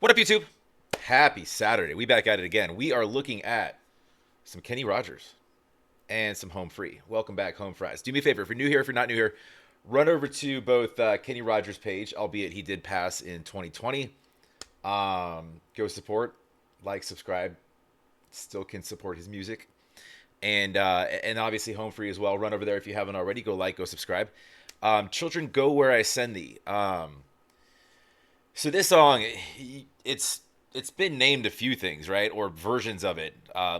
What up, YouTube? Happy Saturday. We back at it again. We are looking at some Kenny Rogers and some Home Free. Welcome back, Home Fries. Do me a favor, if you're new here, if you're not new here, run over to both Kenny Rogers' page, albeit he did pass in 2020. Go support, like, subscribe. Still can support his music. And obviously Home Free as well. Run over there if you haven't already. Go like, go subscribe. Children, Go Where I Send Thee. So this song, it's been named a few things, right? Or versions of it.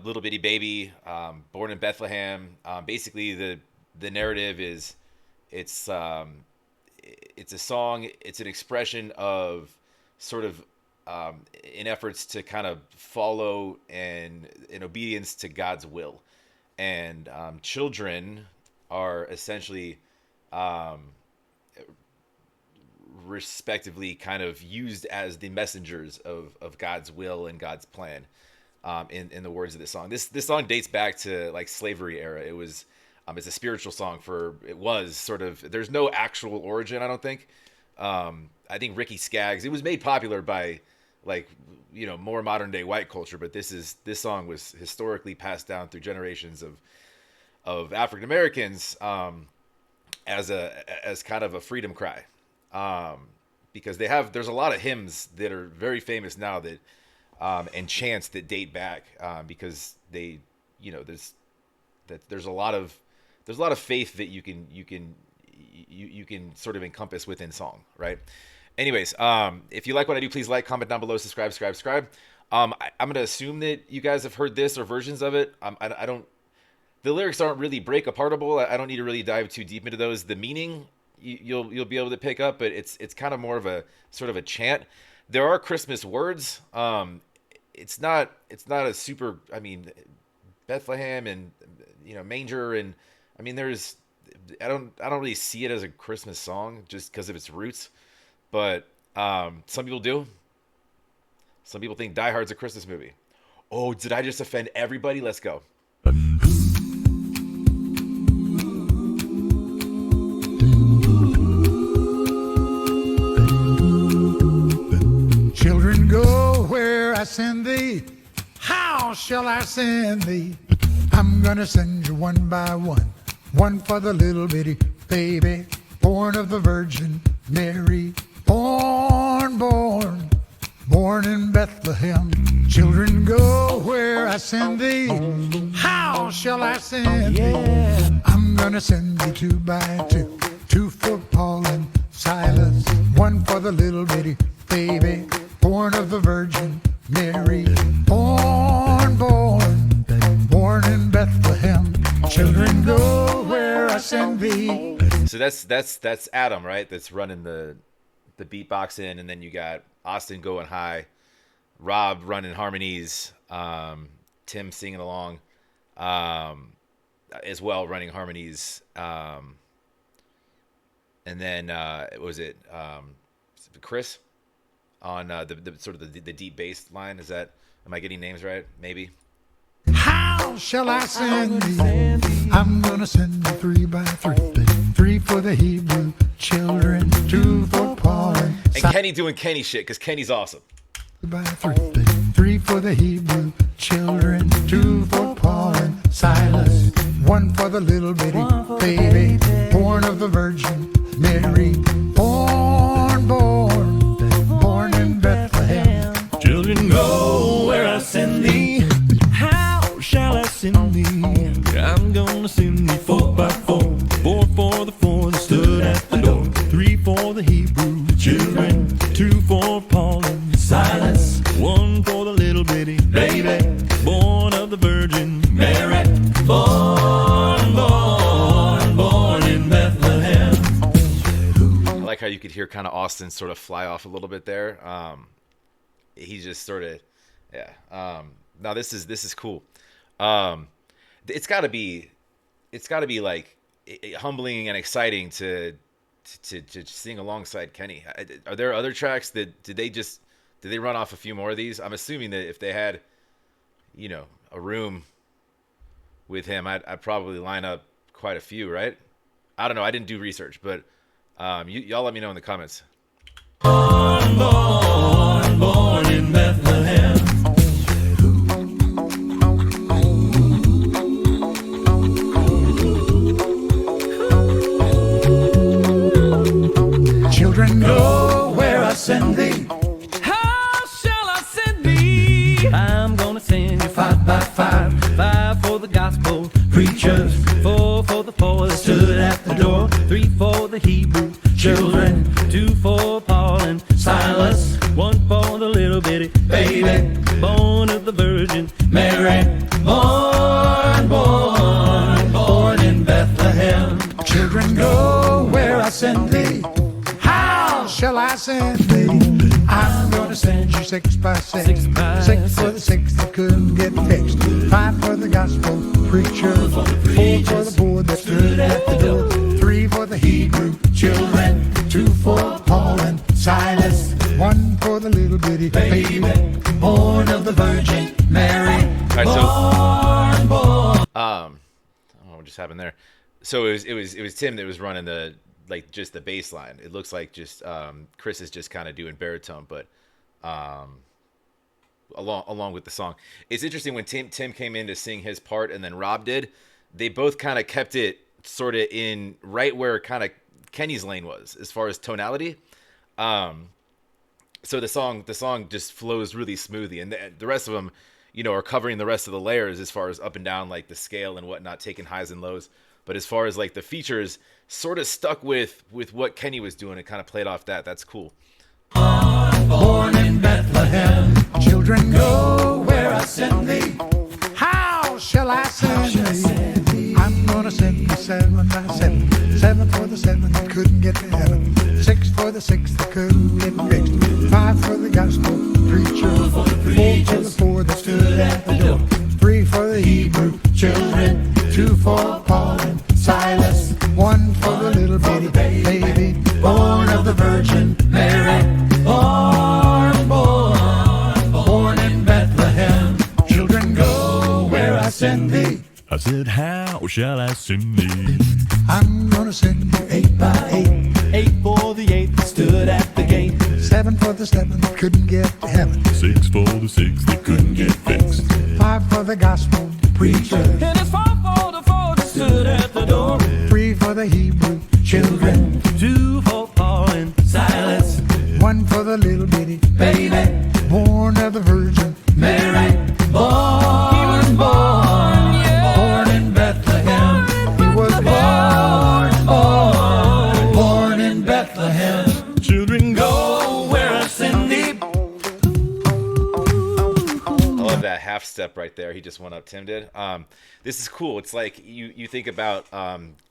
Little Bitty Baby, Born in Bethlehem. Basically, the narrative is it's a song. It's an expression of sort of in efforts to kind of follow and in obedience to God's will, and children are essentially respectively kind of used as the messengers of God's will and God's plan, in the words of this song. This song dates back to like slavery era. It's a spiritual song it was sort of, there's no actual origin, I don't think. I think Ricky Skaggs, it was made popular by like, more modern day white culture, but this song was historically passed down through generations of African Americans, as kind of a freedom cry. Because there's a lot of hymns that are very famous now that, and chants that date back, because there's a lot of faith that you can sort of encompass within song, right? Anyways, if you like what I do, please like, comment down below, subscribe. I'm gonna assume that you guys have heard this or versions of it. I don't. The lyrics aren't really break apartable. I don't need to really dive too deep into those. The meaning you'll be able to pick up, but it's kind of more of a sort of a chant. There are Christmas words. It's not a super, Bethlehem and manger, and I don't really see it as a Christmas song just because of its roots, but some people do. Some people think Die Hard's a Christmas movie. Oh, did I just offend everybody? Let's go. Children, go where I send thee. How shall I send thee? I'm gonna send you one by one. One for the little bitty baby, born of the Virgin Mary. Born in Bethlehem. Children, go where I send thee. How shall I send thee? I'm gonna send you two by two. Two for Paul and Silas. One for the little bitty baby, born of the Virgin Mary. Born in Bethlehem. Children, go where I send thee. So that's Adam, right? That's running the beatbox in, and then you got Austin going high, Rob running harmonies, Tim singing along, as well, running harmonies, and then was it Chris on the sort of the deep bass line? Am I getting names right? Maybe. How shall I send thee? I'm gonna send you three by three. Three for the Hebrew children, two for Paul and Kenny doing Kenny shit, because Kenny's awesome. by three. Three for the Hebrew children, two for Paul and Silas. One for the little bitty baby, born of the Virgin Mary. Born in Bethlehem. Children, go where I send thee. How shall I send thee? I'm gonna send thee four by four. Four for the four that stood at the door. Three for the Hebrew children. Two for Paul and Silas. One for the little bitty baby, born of the Virgin Mary. Born in Bethlehem. I like how you could hear kind of Austin sort of fly off a little bit there. He just sort of, yeah. Now this is cool. It's got to be like humbling and exciting to sing alongside Kenny. Are there other tracks that did they run off a few more of these? I'm assuming that if they had, a room with him, I'd probably line up quite a few, right? I don't know. I didn't do research, but y'all let me know in the comments. Born the Hebrew children, 2 for Paul and Silas, 1 for the little bitty baby, born of the Virgin Mary, born in Bethlehem. Children, go where I send thee. How shall I send thee? I'm gonna send you 6 by 6. 6 for the 6 that couldn't get fixed. 5 for the gospel preacher. 4 for the poor that stood at the door. 3 for the Hebrew children. 2 for Paul and Silas. 1 for the little bitty baby, born of the Virgin Mary. All right, Born. I don't know what just happened there. So it was Tim that was running the just the bass line. It looks like just Chris is just kind of doing baritone, but along with the song. It's interesting when Tim came in to sing his part and then Rob did. They both kind of kept it sort of in right where kind of Kenny's lane was as far as tonality. So the song just flows really smoothly, and the rest of them, are covering the rest of the layers as far as up and down, like the scale and whatnot, taking highs and lows. But as far as like the features, sort of stuck with what Kenny was doing and kind of played off that. That's cool. Born in Bethlehem, children, go where I send thee. How shall I send thee? I'm gonna send you 7 by 7. 7 for the 7 that couldn't get to heaven. 6 for the 6 that couldn't get fixed. 5 for the gospel preacher. 4 for the 4 that stood at the door. 3 for the Hebrew children. 2 for Paul and Silas. 1 for the little bitty baby, born of the Virgin Mary. Born in Bethlehem. Children, go where I send thee. I said, how shall I send thee? I'm gonna send you 8 by 8. 8 for the 8 that stood at the gate. 7 for the 7 that couldn't get to heaven. 6 for the 6 that couldn't get fixed. 5 for the gospel preacher. And it's 4 for the 4 that stood at the door. 3 for the Hebrew children. 2 for Paul and Silas. 1 for the little bitty baby, born of the Virgin Mary. Born in Bethlehem. He was born in Bethlehem. Children, go where I send thee. I love that half step right there. He just went up. Tim did. This is cool. It's like you think about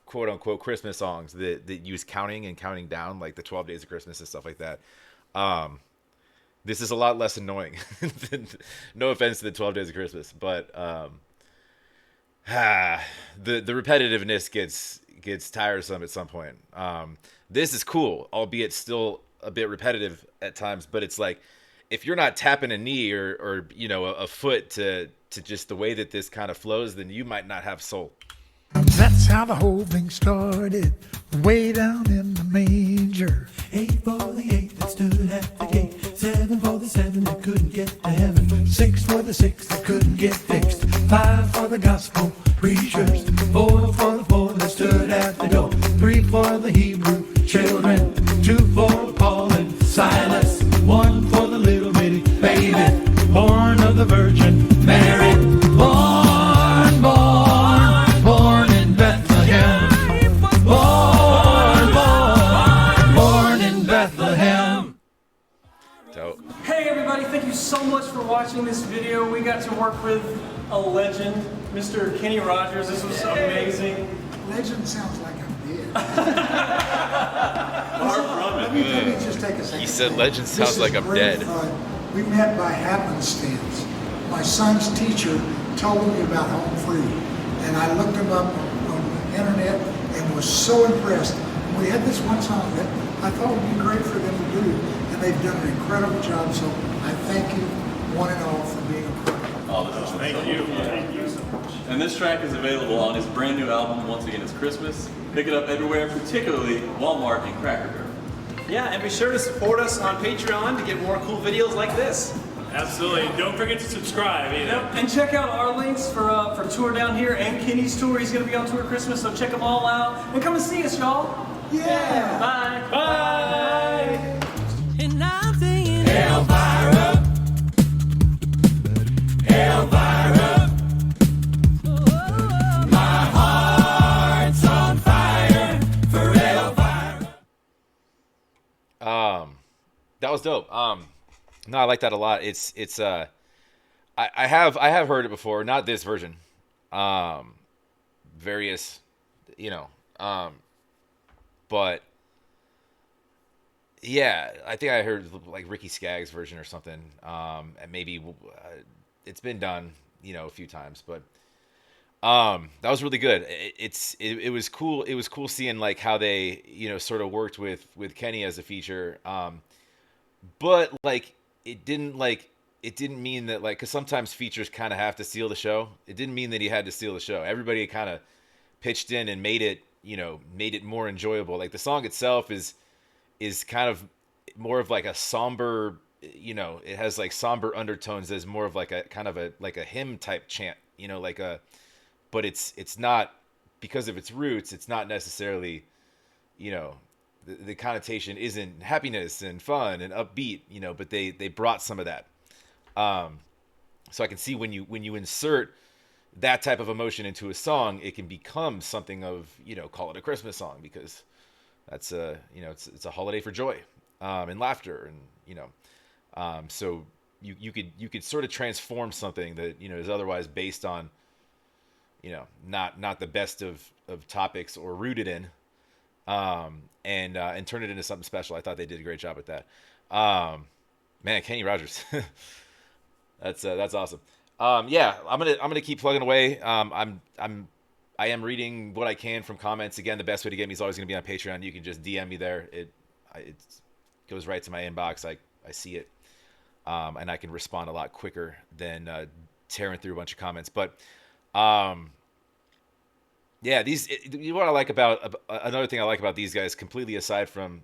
quote unquote Christmas songs that use counting and counting down, like the 12 Days of Christmas and stuff like that. This is a lot less annoying. No offense to the 12 Days of Christmas, but the repetitiveness gets tiresome at some point. This is cool, albeit still a bit repetitive at times, but it's like if you're not tapping a knee or a foot to just the way that this kind of flows, then you might not have soul. That's how the whole thing started, way down in the manger. 8 for the 8 that stood at the gate. 7 for the 7 that couldn't get to heaven. 6 for the 6 that couldn't get fixed. 5 for the gospel preachers. 4 for the 4 that stood at the door. 3 for the Hebrew children. 2 for Paul and Silas. 1 for the little bitty baby, born of the Virgin Mary. Born in Bethlehem. Born in Bethlehem. Dope. Hey everybody, thank you so much for watching this video. We got to work with a legend, Mr. Kenny Rogers. This was amazing. Legend sounds like I'm dead. Let me just take a second. He said legend This sounds is like I'm great dead. fun. We met by happenstance. My son's teacher told me about Home Free, and I looked him up on the internet and was so impressed. We had this one song that I thought would be great for them to do, and they've done an incredible job, so I thank you one and all for being a part of it. Thank you. Thank you so much. And this track is available on his brand new album, Once Again It's Christmas. Pick it up everywhere, particularly Walmart and Cracker Barrel. Yeah, and be sure to support us on Patreon to get more cool videos like this. Absolutely. Don't forget to subscribe either. Yep. And check out our links for tour down here and Kenny's tour. He's going to be on tour Christmas, so check them all out. And come and see us, y'all. Yeah! Bye. Bye. And I'm singing Elvira! Elvira! My heart's on fire for Elvira. No, I like that a lot. I have heard it before, not this version. Um, Various, you know, but yeah, I think I heard like Ricky Skaggs version or something. And maybe it's been done, a few times, but that was really good. It was cool. It was cool seeing like how they, sort of worked with Kenny as a feature. But like it didn't mean that, like, because sometimes features kind of have to steal the show. It didn't mean that he had to steal the show. Everybody kind of pitched in and made it more enjoyable. Like the song itself is kind of more of like a somber, it has like somber undertones as more of like a kind of a like a hymn type chant, like a, but it's not, because of its roots, it's not necessarily, you know the connotation isn't happiness and fun and upbeat, but they brought some of that. um so I can see when you insert that type of emotion into a song, it can become something of, call it a Christmas song, because that's it's a holiday for joy, and laughter, and so you could sort of transform something that, is otherwise based on, not the best of topics or rooted in, and turn it into something special. I thought they did a great job with that. Man, Kenny Rogers, that's awesome. Yeah, I'm gonna keep plugging away. I am reading what I can from comments. Again, the best way to get me is always gonna be on Patreon. You can just DM me there. It goes right to my inbox. I see it, and I can respond a lot quicker than tearing through a bunch of comments. But yeah, what I like about, another thing I like about these guys, completely aside from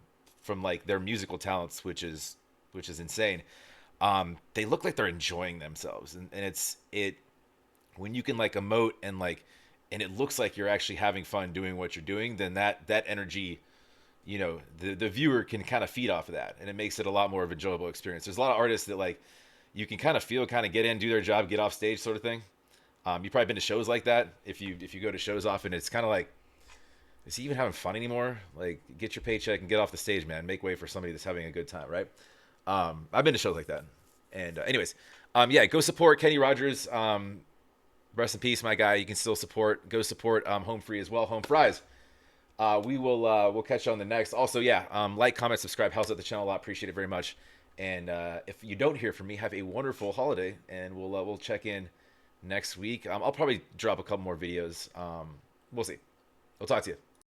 like their musical talents, which is insane. They look like they're enjoying themselves, and it when you can like emote and like, and it looks like you're actually having fun doing what you're doing, then that energy, the viewer can kind of feed off of that, and it makes it a lot more of an enjoyable experience. There's a lot of artists that, like, you can kind of feel, kind of get in, do their job, get off stage, sort of thing. You've probably been to shows like that. If you go to shows often, it's kind of like, is he even having fun anymore? Like, get your paycheck and get off the stage, man. Make way for somebody that's having a good time, right? I've been to shows like that. And anyways, yeah, go support Kenny Rogers. Rest in peace, my guy. You can still go support Home Free as well, Home Fries. We'll catch you on the next. Also, yeah, like, comment, subscribe, helps out the channel a lot. Appreciate it very much. And if you don't hear from me, have a wonderful holiday, and we'll check in next week. I'll probably drop a couple more videos. We'll see. We'll talk to you.